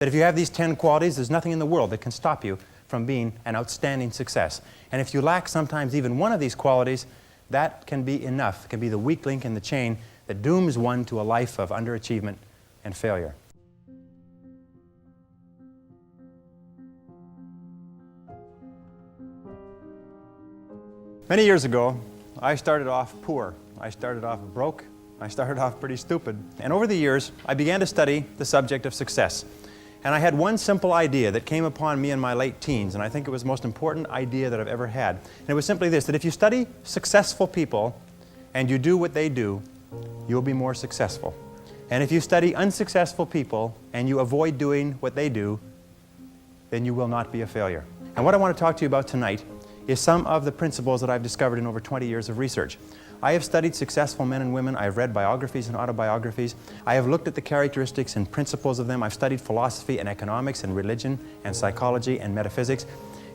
That if you have these 10 qualities, there's nothing in the world that can stop you from being an outstanding success. And if you lack sometimes even one of these qualities, that can be enough, can be the weak link in the chain that dooms one to a life of underachievement and failure. Many years ago, I started off poor. I started off broke. I started off pretty stupid. And over the years, I began to study the subject of success. And I had one simple idea that came upon me in my late teens, and I think it was the most important idea that I've ever had. And it was simply this, that if you study successful people and you do what they do, you'll be more successful. And if you study unsuccessful people and you avoid doing what they do, then you will not be a failure. And what I want to talk to you about tonight is some of the principles that I've discovered in over 20 years of research. I have studied successful men and women. I have read biographies and autobiographies. I have looked at the characteristics and principles of them. I've studied philosophy and economics and religion and psychology and metaphysics.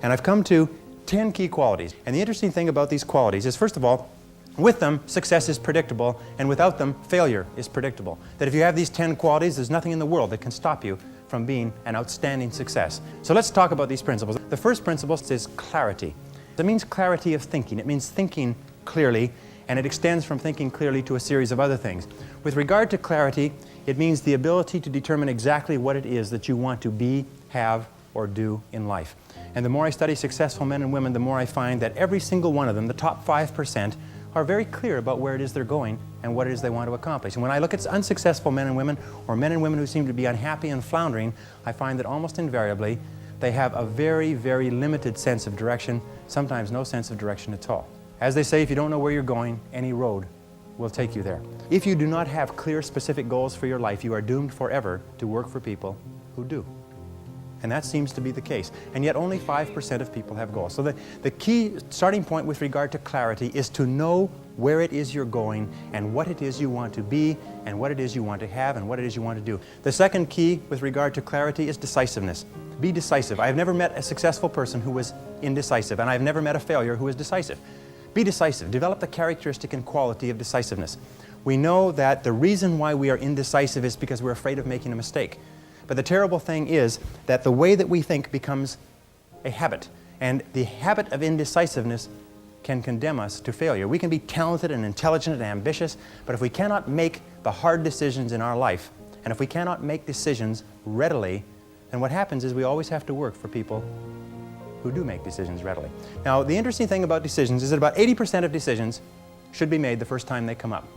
And I've come to 10 key qualities. And the interesting thing about these qualities is, first of all, with them, success is predictable, and without them, failure is predictable. That if you have these 10 qualities, there's nothing in the world that can stop you from being an outstanding success. So let's talk about these principles. The first principle is clarity. It means clarity of thinking. It means thinking clearly, and it extends from thinking clearly to a series of other things. With regard to clarity, it means the ability to determine exactly what it is that you want to be, have, or do in life. And the more I study successful men and women, the more I find that every single one of them, the top 5%, are very clear about where it is they're going and what it is they want to accomplish. And when I look at unsuccessful men and women, or men and women who seem to be unhappy and floundering, I find that almost invariably they have a very, very limited sense of direction, sometimes no sense of direction at all. As they say, if you don't know where you're going, any road will take you there. If you do not have clear, specific goals for your life, you are doomed forever to work for people who do. And that seems to be the case. And yet only 5% of people have goals. So the key starting point with regard to clarity is to know where it is you're going and what it is you want to be and what it is you want to have and what it is you want to do. The second key with regard to clarity is decisiveness. Be decisive. I have never met a successful person who was indecisive, and I have never met a failure who was decisive. Be decisive. Develop the characteristic and quality of decisiveness. We know that the reason why we are indecisive is because we're afraid of making a mistake. But the terrible thing is that the way that we think becomes a habit. And the habit of indecisiveness can condemn us to failure. We can be talented and intelligent and ambitious, but if we cannot make the hard decisions in our life, and if we cannot make decisions readily, then what happens is we always have to work for people who do make decisions readily. Now, the interesting thing about decisions is that about 80% of decisions should be made the first time they come up.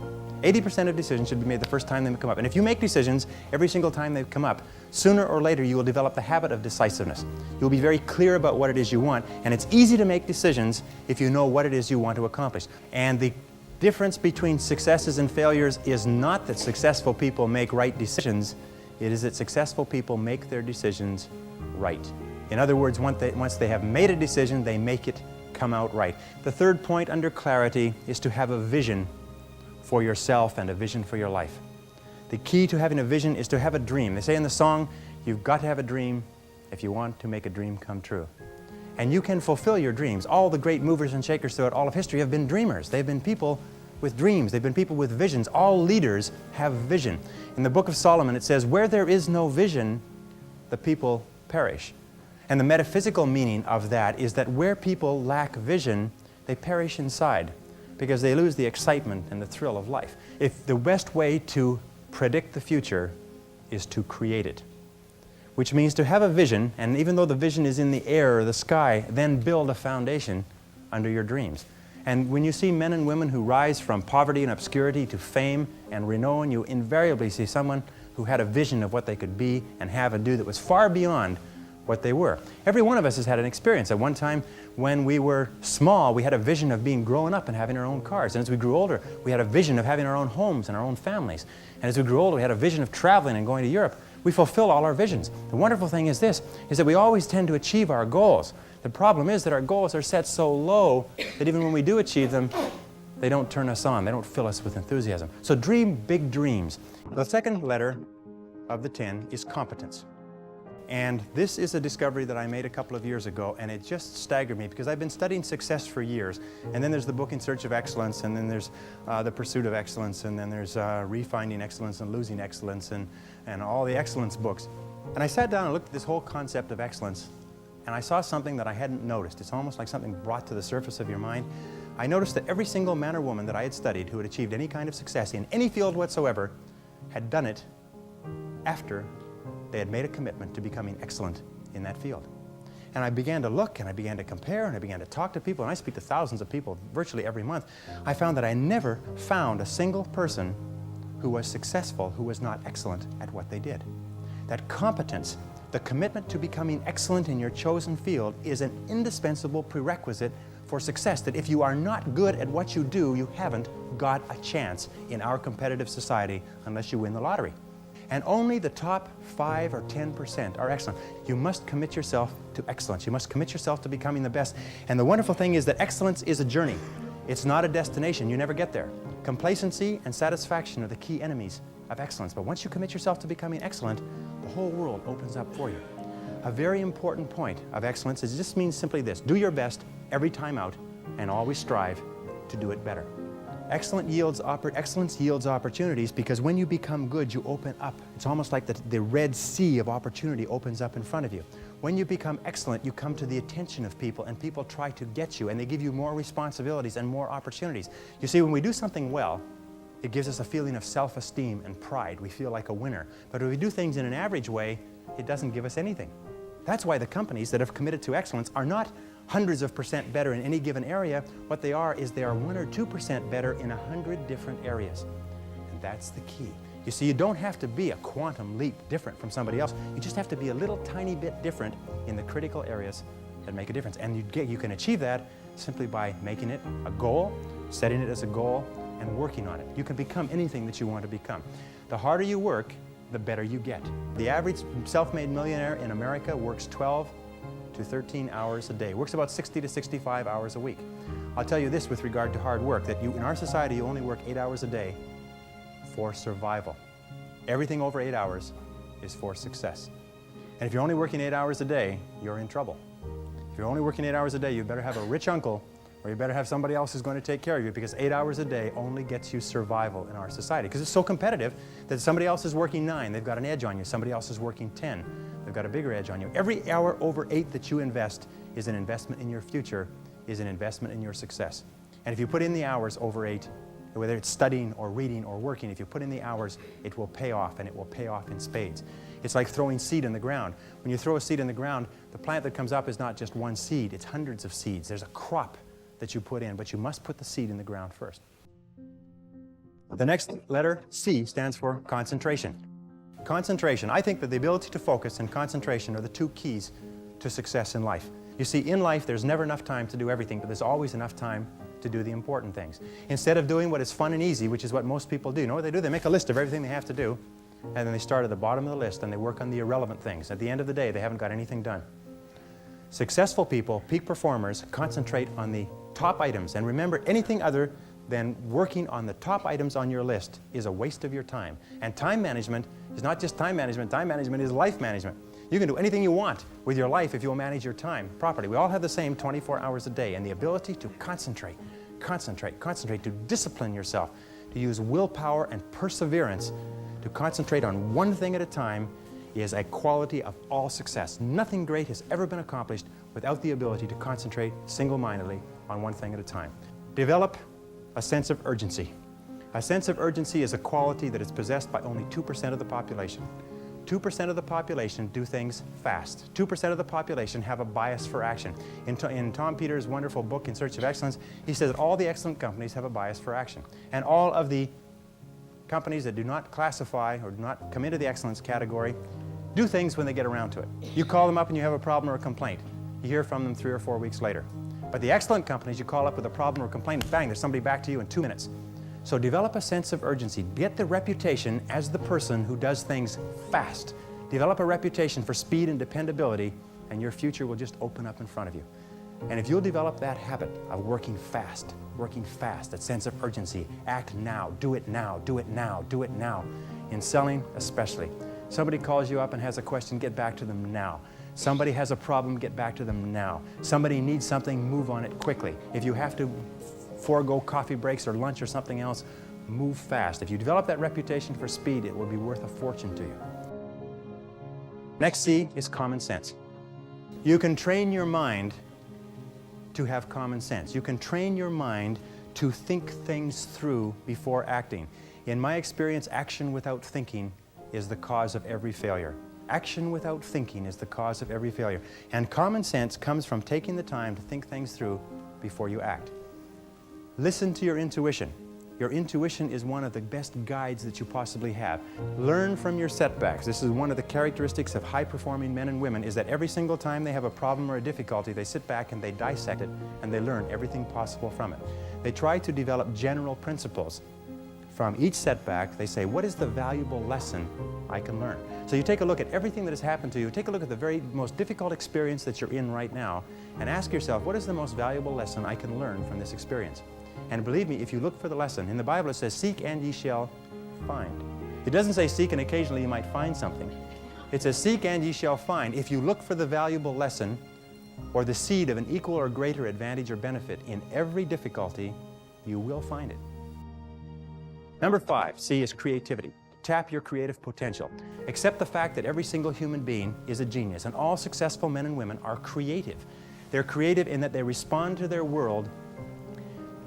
80% of decisions should be made the first time they come up. And if you make decisions every single time they come up, sooner or later you will develop the habit of decisiveness. You'll be very clear about what it is you want, and it's easy to make decisions if you know what it is you want to accomplish. And the difference between successes and failures is not that successful people make right decisions, it is that successful people make their decisions right. In other words, once they have made a decision, they make it come out right. The third point under clarity is to have a vision for yourself and a vision for your life. The key to having a vision is to have a dream. They say in the song, you've got to have a dream if you want to make a dream come true. And you can fulfill your dreams. All the great movers and shakers throughout all of history have been dreamers. They've been people with dreams. They've been people with visions. All leaders have vision. In the book of Solomon, it says, where there is no vision, the people perish. And the metaphysical meaning of that is that where people lack vision, they perish inside because they lose the excitement and the thrill of life. If the best way to predict the future is to create it, which means to have a vision, and even though the vision is in the air or the sky, then build a foundation under your dreams. And when you see men and women who rise from poverty and obscurity to fame and renown, you invariably see someone who had a vision of what they could be and have and do that was far beyond what they were. Every one of us has had an experience. At one time when we were small, we had a vision of being grown up and having our own cars. And as we grew older, we had a vision of having our own homes and our own families. And as we grew older, we had a vision of traveling and going to Europe. We fulfill all our visions. The wonderful thing is this, is that we always tend to achieve our goals. The problem is that our goals are set so low that even when we do achieve them, they don't turn us on. They don't fill us with enthusiasm. So dream big dreams. The second letter of the 10 is competence. And this is a discovery that I made a couple of years ago, and it just staggered me because I've been studying success for years. And then there's the book In Search of Excellence, and then there's The Pursuit of Excellence, and then there's Refinding Excellence and Losing Excellence, and all the excellence books. And I sat down and looked at this whole concept of excellence, and I saw something that I hadn't noticed. It's almost like something brought to the surface of your mind. I noticed that every single man or woman that I had studied who had achieved any kind of success in any field whatsoever had done it after they had made a commitment to becoming excellent in that field. And I began to look, and I began to compare, and I began to talk to people, and I speak to thousands of people virtually every month. I found that I never found a single person who was successful who was not excellent at what they did. That competence, the commitment to becoming excellent in your chosen field, is an indispensable prerequisite for success, that if you are not good at what you do, you haven't got a chance in our competitive society unless you win the lottery. And only the top 5 or 10% are excellent. You must commit yourself to excellence. You must commit yourself to becoming the best. And the wonderful thing is that excellence is a journey. It's not a destination. You never get there. Complacency and satisfaction are the key enemies of excellence. But once you commit yourself to becoming excellent, the whole world opens up for you. A very important point of excellence is just means simply this: do your best every time out and always strive to do it better. Excellence yields opportunities, because when you become good, you open up. It's almost like the Red Sea of opportunity opens up in front of you. When you become excellent, you come to the attention of people, and people try to get you, and they give you more responsibilities and more opportunities. You see, when we do something well, it gives us a feeling of self-esteem and pride. We feel like a winner. But if we do things in an average way, it doesn't give us anything. That's why the companies that have committed to excellence are not hundreds of % better in any given area. What they are is they are 1 or 2% better in 100 different areas. And that's the key. You see, you don't have to be a quantum leap different from somebody else. You just have to be a little tiny bit different in the critical areas that make a difference. And you can achieve that simply by making it a goal, setting it as a goal, and working on it. You can become anything that you want to become. The harder you work, the better you get. The average self-made millionaire in America works 12 to 13 hours a day, works about 60 to 65 hours a week. I'll tell you this with regard to hard work, that in our society you only work 8 hours a day for survival. Everything over 8 hours is for success. And if you're only working 8 hours a day, you're in trouble. If you're only working 8 hours a day, you better have a rich uncle, or you better have somebody else who's going to take care of you, because 8 hours a day only gets you survival in our society. Because it's so competitive that somebody else is working 9, they've got an edge on you. Somebody else is working 10, they've got a bigger edge on you. Every hour over 8 that you invest is an investment in your future, is an investment in your success. And if you put in the hours over 8, whether it's studying or reading or working, if you put in the hours, it will pay off, and it will pay off in spades. It's like throwing seed in the ground. When you throw a seed in the ground, the plant that comes up is not just one seed, it's hundreds of seeds. There's a crop that you put in, but you must put the seed in the ground first. The next letter, C, stands for concentration. Concentration. I think that the ability to focus and concentration are the two keys to success in life. You see, in life, there's never enough time to do everything, but there's always enough time to do the important things. Instead of doing what is fun and easy, which is what most people do, you know what they do? They make a list of everything they have to do, and then they start at the bottom of the list, and they work on the irrelevant things. At the end of the day, they haven't got anything done. Successful people, peak performers, concentrate on the top items. And remember, anything other than working on the top items on your list is a waste of your time. And time management is not just time management is life management. You can do anything you want with your life if you'll manage your time properly. We all have the same 24 hours a day, and the ability to concentrate, to discipline yourself, to use willpower and perseverance, to concentrate on one thing at a time is a quality of all success. Nothing great has ever been accomplished without the ability to concentrate single-mindedly on one thing at a time. Develop a sense of urgency. A sense of urgency is a quality that is possessed by only 2% of the population. 2% of the population do things fast. 2% of the population have a bias for action. In Tom Peters' wonderful book, In Search of Excellence, he says that all the excellent companies have a bias for action. And all of the companies that do not classify or do not come into the excellence category do things when they get around to it. You call them up and you have a problem or a complaint. You hear from them 3 or 4 weeks later. But the excellent companies, you call up with a problem or a complaint, and bang, there's somebody back to you in 2 minutes. So develop a sense of urgency. Get the reputation as the person who does things fast. Develop a reputation for speed and dependability, and your future will just open up in front of you. And if you'll develop that habit of working fast, that sense of urgency, act now, do it now, do it now, do it now. In selling especially. Somebody calls you up and has a question, get back to them now. Somebody has a problem, get back to them now. Somebody needs something, move on it quickly. If you have to forego coffee breaks or lunch or something else, move fast. If you develop that reputation for speed, it will be worth a fortune to you. Next C is common sense. You can train your mind to have common sense. You can train your mind to think things through before acting. In my experience, action without thinking is the cause of every failure. Action without thinking is the cause of every failure. And common sense comes from taking the time to think things through before you act. Listen to your intuition. Your intuition is one of the best guides that you possibly have. Learn from your setbacks. This is one of the characteristics of high-performing men and women, is that every single time they have a problem or a difficulty, they sit back and they dissect it and they learn everything possible from it. They try to develop general principles. From each setback, they say, what is the valuable lesson I can learn? So you take a look at everything that has happened to you, take a look at the very most difficult experience that you're in right now, and ask yourself, what is the most valuable lesson I can learn from this experience? And believe me, if you look for the lesson, in the Bible it says, seek and ye shall find. It doesn't say seek and occasionally you might find something. It says seek and ye shall find. If you look for the valuable lesson or the seed of an equal or greater advantage or benefit in every difficulty, you will find it. Number 5, C, is creativity. Tap your creative potential. Accept the fact that every single human being is a genius, and all successful men and women are creative. They're creative in that they respond to their world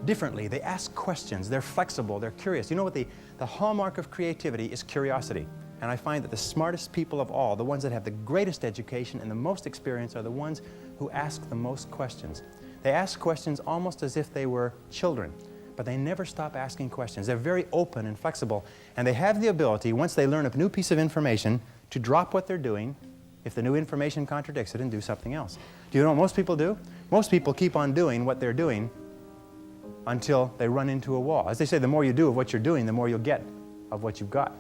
differently. They ask questions, they're flexible, they're curious. You know what the hallmark of creativity is? Curiosity. And I find that the smartest people of all, the ones that have the greatest education and the most experience, are the ones who ask the most questions. They ask questions almost as if they were children, but they never stop asking questions. They're very open and flexible, and they have the ability, once they learn a new piece of information, to drop what they're doing if the new information contradicts it and do something else. Do you know what most people do? Most people keep on doing what they're doing until they run into a wall. As they say, the more you do of what you're doing, the more you'll get of what you've got.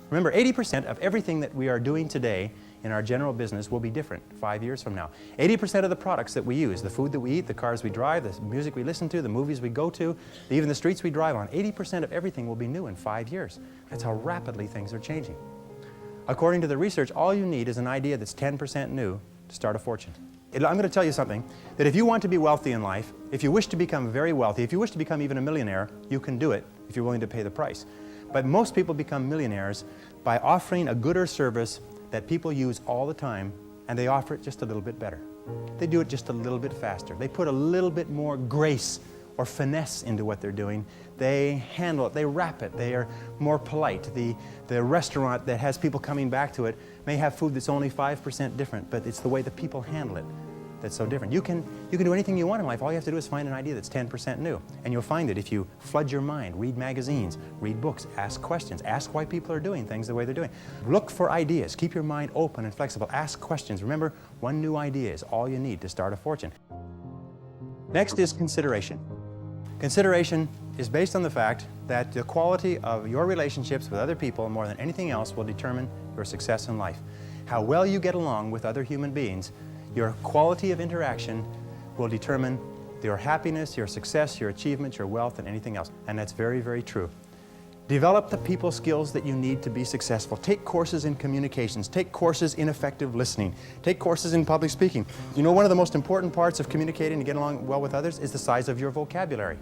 Remember, 80% of everything that we are doing today in our general business will be different 5 years from now. 80% of the products that we use, the food that we eat, the cars we drive, the music we listen to, the movies we go to, even the streets we drive on, 80% of everything will be new in 5 years. That's how rapidly things are changing. According to the research, all you need is an idea that's 10% new to start a fortune. I'm going to tell you something, that if you want to be wealthy in life, if you wish to become very wealthy, if you wish to become even a millionaire, you can do it if you're willing to pay the price. But most people become millionaires by offering a good or service that people use all the time, and they offer it just a little bit better. They do it just a little bit faster. They put a little bit more grace or finesse into what they're doing. They handle it, they wrap it, they are more polite. The restaurant that has people coming back to it may have food that's only 5% different, but it's the way the people handle it that's so different. You can do anything you want in life. All you have to do is find an idea that's 10% new. And you'll find it if you flood your mind, read magazines, read books, ask questions, ask why people are doing things the way they're doing. Look for ideas. Keep your mind open and flexible. Ask questions. Remember, one new idea is all you need to start a fortune. Next is consideration. Consideration is based on the fact that the quality of your relationships with other people more than anything else will determine your success in life. How well you get along with other human beings, your quality of interaction will determine your happiness, your success, your achievements, your wealth, and anything else. And that's very, very true. Develop the people skills that you need to be successful. Take courses in communications. Take courses in effective listening. Take courses in public speaking. You know, one of the most important parts of communicating and getting along well with others is the size of your vocabulary.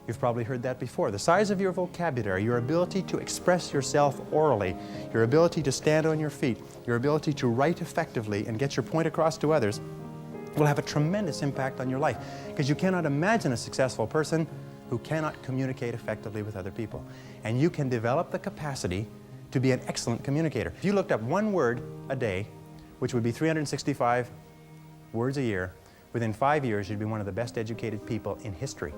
You've probably heard that before. The size of your vocabulary, your ability to express yourself orally, your ability to stand on your feet, your ability to write effectively and get your point across to others will have a tremendous impact on your life, because you cannot imagine a successful person who cannot communicate effectively with other people. And you can develop the capacity to be an excellent communicator. If you looked up one word a day, which would be 365 words a year, within 5 years you'd be one of the best educated people in history.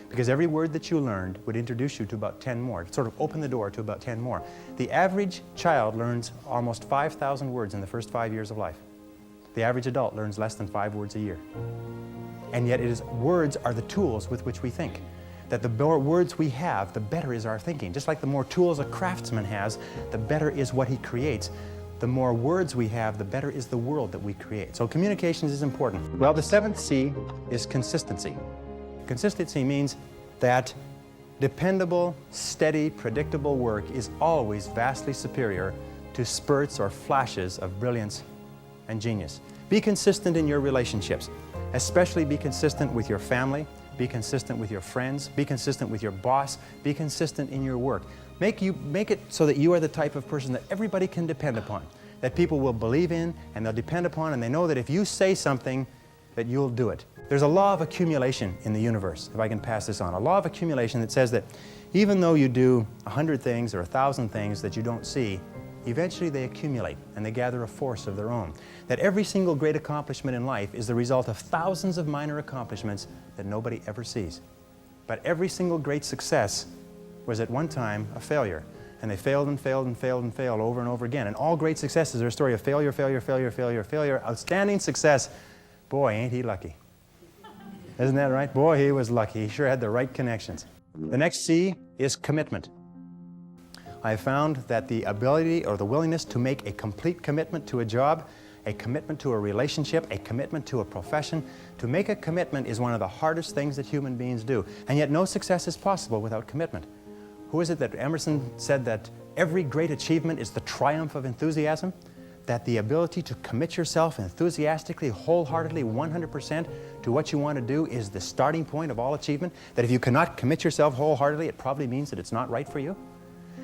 Because every word that you learned would introduce you to about 10 more. It sort of open the door to about 10 more. The average child learns almost 5,000 words in the first 5 years of life. The average adult learns less than 5 words a year. And yet words are the tools with which we think. That the more words we have, the better is our thinking. Just like the more tools a craftsman has, the better is what he creates. The more words we have, the better is the world that we create. So communications is important. Well, the 7th C is consistency. Consistency means that dependable, steady, predictable work is always vastly superior to spurts or flashes of brilliance and genius. Be consistent in your relationships. Especially be consistent with your family, be consistent with your friends, be consistent with your boss, be consistent in your work. Make it so that you are the type of person that everybody can depend upon. that people will believe in and they'll depend upon, and they know that if you say something, that you'll do it. There's a law of accumulation in the universe, if I can pass this on. A law of accumulation that says that even though you do 100 things or 1,000 things that you don't see, eventually they accumulate and they gather a force of their own. That every single great accomplishment in life is the result of thousands of minor accomplishments that nobody ever sees. But every single great success was at one time a failure. And they failed and failed and failed and failed over and over again. And all great successes are a story of failure, failure, failure, failure, failure. Outstanding success, boy, ain't he lucky. Isn't that right? Boy, he was lucky. He sure had the right connections. The next C is commitment. I found that the ability or the willingness to make a complete commitment to a job, a commitment to a relationship, a commitment to a profession, to make a commitment is one of the hardest things that human beings do. And yet no success is possible without commitment. Who is it that Emerson said that every great achievement is the triumph of enthusiasm? That the ability to commit yourself enthusiastically, wholeheartedly, 100% to what you want to do is the starting point of all achievement? That if you cannot commit yourself wholeheartedly, it probably means that it's not right for you?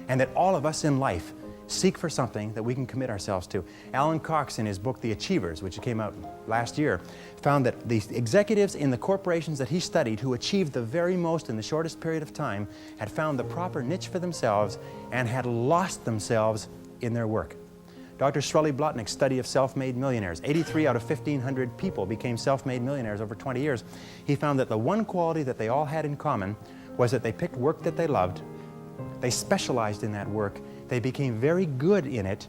And that all of us in life seek for something that we can commit ourselves to. Alan Cox, in his book, The Achievers, which came out last year, found that the executives in the corporations that he studied who achieved the very most in the shortest period of time had found the proper niche for themselves and had lost themselves in their work. Dr. Shirley Blotnick's study of self-made millionaires, 83 out of 1,500 people became self-made millionaires over 20 years. He found that the one quality that they all had in common was that they picked work that they loved, they specialized in that work, they became very good in it,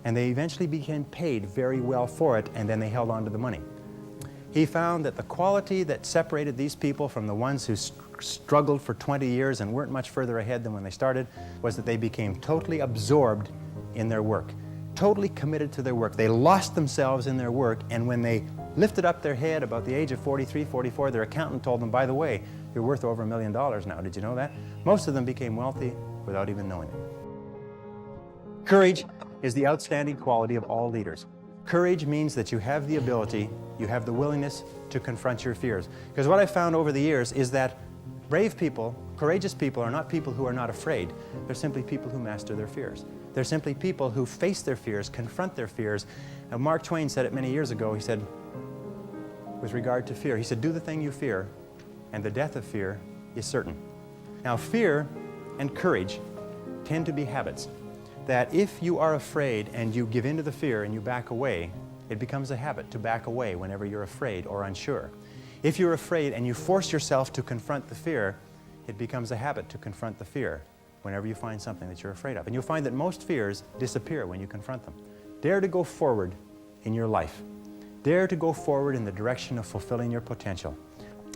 and they eventually became paid very well for it, and then they held on to the money. He found that the quality that separated these people from the ones who struggled for 20 years and weren't much further ahead than when they started was that they became totally absorbed in their work, totally committed to their work. They lost themselves in their work, and when they lifted up their head about the age of 43, 44, their accountant told them, by the way, you're worth over $1 million now. Did you know that? Most of them became wealthy without even knowing it. Courage is the outstanding quality of all leaders. Courage means that you have the ability, you have the willingness to confront your fears. Because what I've found over the years is that brave people, courageous people are not people who are not afraid. They're simply people who master their fears. They're simply people who face their fears, confront their fears. Now, Mark Twain said it many years ago. He said, with regard to fear, he said, do the thing you fear, and the death of fear is certain. Now, fear and courage tend to be habits. That if you are afraid and you give in to the fear and you back away, it becomes a habit to back away whenever you're afraid or unsure. If you're afraid and you force yourself to confront the fear, it becomes a habit to confront the fear whenever you find something that you're afraid of. And you'll find that most fears disappear when you confront them. Dare to go forward in your life. Dare to go forward in the direction of fulfilling your potential.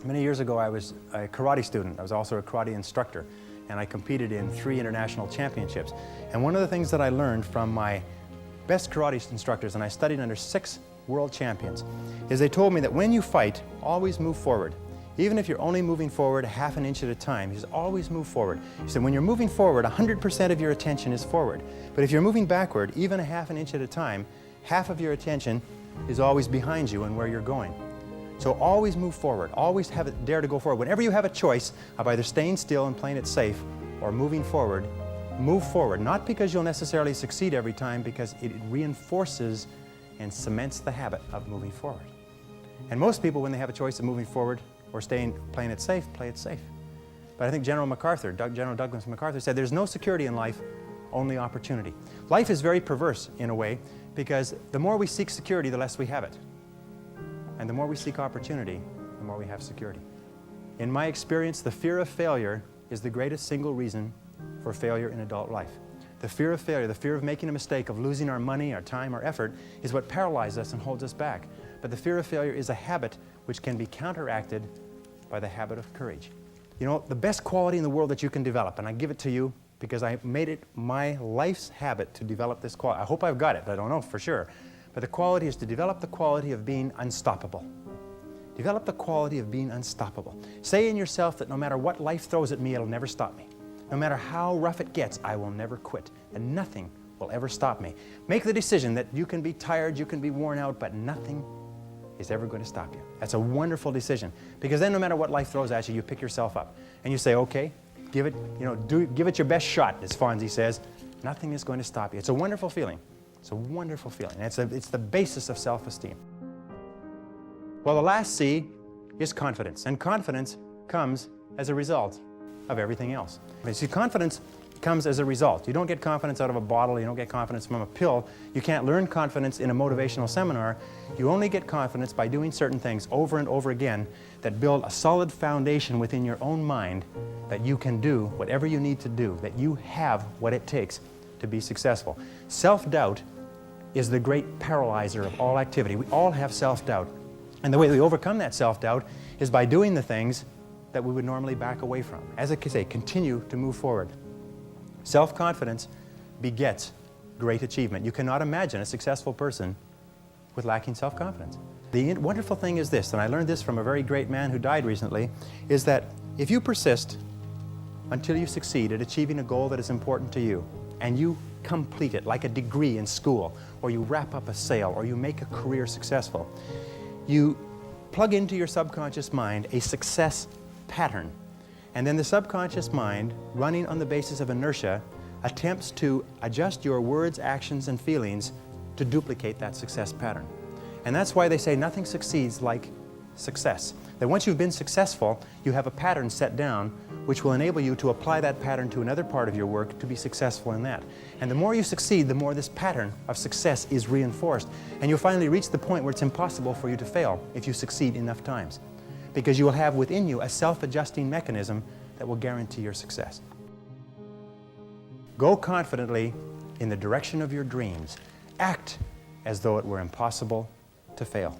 Many years ago, I was a karate student. I was also a karate instructor, and I competed in 3 international championships. And one of the things that I learned from my best karate instructors, and I studied under 6 world champions, is they told me that when you fight, always move forward. Even if you're only moving forward half an inch at a time, just always move forward. He said, when you're moving forward, 100% of your attention is forward. But if you're moving backward, even a half an inch at a time, half of your attention is always behind you and where you're going. So always move forward. Always dare to go forward. Whenever you have a choice of either staying still and playing it safe or moving forward, move forward. Not because you'll necessarily succeed every time, because it reinforces and cements the habit of moving forward. And most people, when they have a choice of moving forward or playing it safe, play it safe. But I think General Douglas MacArthur said, there's no security in life, only opportunity. Life is very perverse in a way, because the more we seek security, the less we have it. And the more we seek opportunity, the more we have security. In my experience, the fear of failure is the greatest single reason for failure in adult life. The fear of failure, the fear of making a mistake, of losing our money, our time, our effort, is what paralyzes us and holds us back. But the fear of failure is a habit which can be counteracted by the habit of courage. You know, the best quality in the world that you can develop, and I give it to you because I made it my life's habit to develop this quality. I hope I've got it, I don't know for sure. But the quality is to develop the quality of being unstoppable. Develop the quality of being unstoppable. Say in yourself that no matter what life throws at me, it'll never stop me. No matter how rough it gets, I will never quit. And nothing will ever stop me. Make the decision that you can be tired, you can be worn out, but nothing is ever going to stop you. That's a wonderful decision. Because then no matter what life throws at you, you pick yourself up. And you say, okay, give it your best shot, as Fonzie says. Nothing is going to stop you. It's a wonderful feeling. It's a wonderful feeling. It's the basis of self-esteem. Well, the last C is confidence, and confidence comes as a result of everything else. You see, confidence comes as a result. You don't get confidence out of a bottle, you don't get confidence from a pill, you can't learn confidence in a motivational seminar. You only get confidence by doing certain things over and over again that build a solid foundation within your own mind that you can do whatever you need to do, that you have what it takes to be successful. Self-doubt is the great paralyzer of all activity. We all have self-doubt. And the way we overcome that self-doubt is by doing the things that we would normally back away from. As I say, continue to move forward. Self-confidence begets great achievement. You cannot imagine a successful person with lacking self-confidence. The wonderful thing is this, and I learned this from a very great man who died recently, is that if you persist until you succeed at achieving a goal that is important to you, and you complete it like a degree in school, or you wrap up a sale, or you make a career successful, you plug into your subconscious mind a success pattern. And then the subconscious mind, running on the basis of inertia, attempts to adjust your words, actions, and feelings to duplicate that success pattern. And that's why they say nothing succeeds like success. That once you've been successful, you have a pattern set down which will enable you to apply that pattern to another part of your work to be successful in that. And the more you succeed, the more this pattern of success is reinforced. And you'll finally reach the point where it's impossible for you to fail if you succeed enough times. Because you will have within you a self-adjusting mechanism that will guarantee your success. Go confidently in the direction of your dreams. Act as though it were impossible to fail.